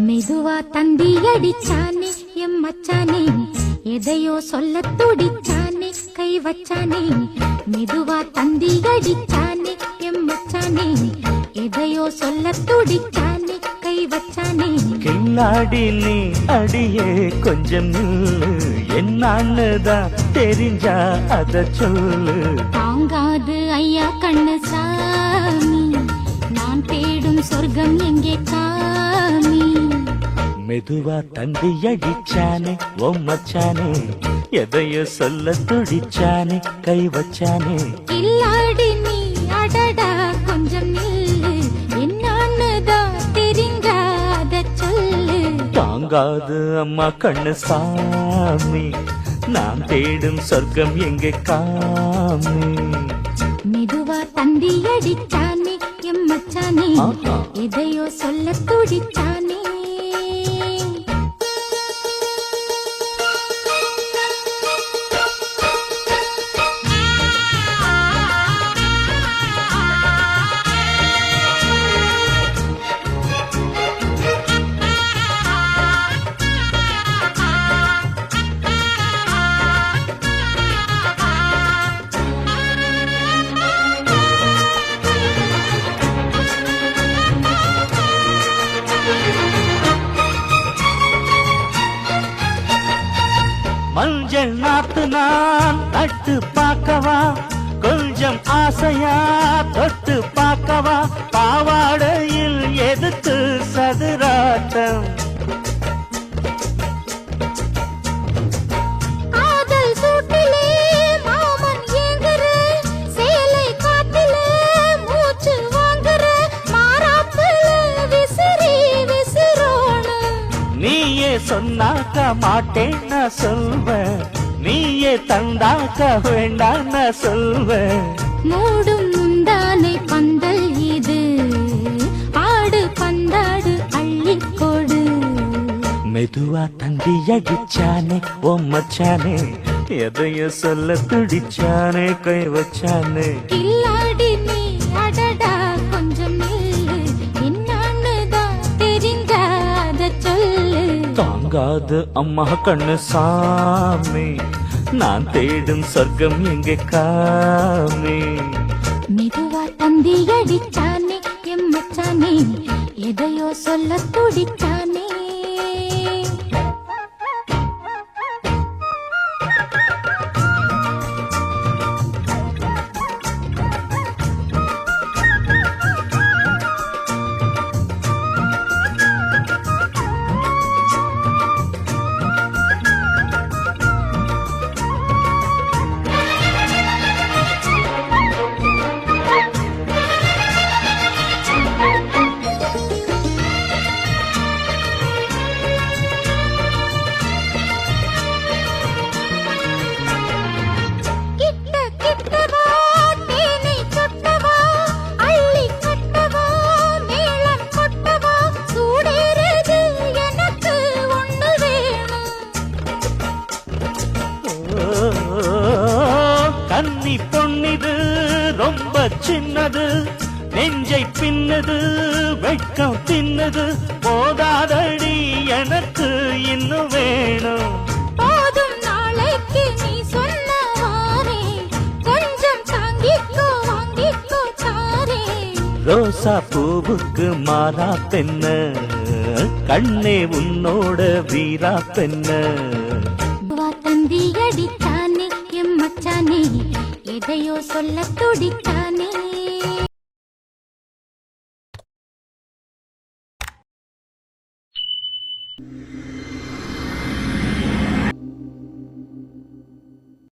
மெதுவா தந்தி அடிச்சானே எம் மச்சானே, எதையோ சொல்ல துடிச்சானே கை வச்சானே. மெதுவா தந்தி அடிச்சானே எம் மச்சானே, எதையோ சொல்ல துடிச்சானே கை வச்சானே. கில்லாடி நீ அடியே கொஞ்சம் நில்லு, என்னான்னுதான் தெரிஞ்சா அத சொல்லு. தாங்காது ஐயா கண்ணு சாமி, நான் தேடும் சொர்க்கம் எங்கே காமி. மெதுவா தந்தி அடிச்சானே ஓ மச்சானே, எதையோ சொல்ல துடிச்சானே கை வச்சானே. கில்லாடி நீ அடடா கொஞ்சம் நில்லு, என்னான்னுதான் தெரிஞ்சாத சொல்லு. தாங்காது அம்மா கண்ணு சாமி, நான் தேடும் சொர்க்கம் எங்கே காமி. மெதுவா தந்தி அடிச்சானே எம் மச்சானே, எதையோ சொல்ல துடிச்சானே. மஞ்சள் நாத்து நான் நட்டு பார்க்கவா, கொஞ்சம் ஆசையா தொட்டு பார்க்கவா. பாவாடையில் எதுக்கு சதுராட்டம், காதல் சூட்டிலே மாமன் ஏங்குற, சேலை காட்டிலே மூச்சு வாங்குற, மாறாப்புல விசிறி விசிறோணும். நீயே சொன்னாக்க மாட்டேன் நான் சொல்வேன், நீயே தந்தாக்க வேண்டாம் நான் சொல்வேன். மூடும் முந்தானை பந்தல் இது, ஆடு பந்தாடு அள்ளிக்கொடு. மெதுவா தந்தி அடிச்சானே ஓ மச்சானே, எதையோ சொல்ல துடிச்சானே கை வச்சானே. கில்லாடி நீ அடடா கொஞ்சம் நில்லு, என்னான்னுதான் தெரிஞ்சாத சொல்லு. தாங்காது அம்மா கண்ணு சாமி, நான் தேடும் சொர்க்கம் எங்கே காமி. மெதுவா தந்தி அடிச்சானே எம் மச்சானே, எதையோ சொல்ல துடிச்சானே. கன்னி பொன்னிது ரொம்ப சின்னது, நெஞ்சை பின்னது வெட்கம் தின்னது. போதாதடி எனக்கு இன்னும் வேணும். போதும் நாளைக்கு நீ சொன்னவாரே, கொஞ்சம் தாங்கிக்கோ வாங்கிக்கோ தாரே. ரோசா பூவுக்கு மாறா பெண்ண, கண்ணே உன்னோட வீரா பெண்ண. தந்தி அடிச்சானே எம் மச்சானே, எதையோ சொல்ல துடிச்சானே.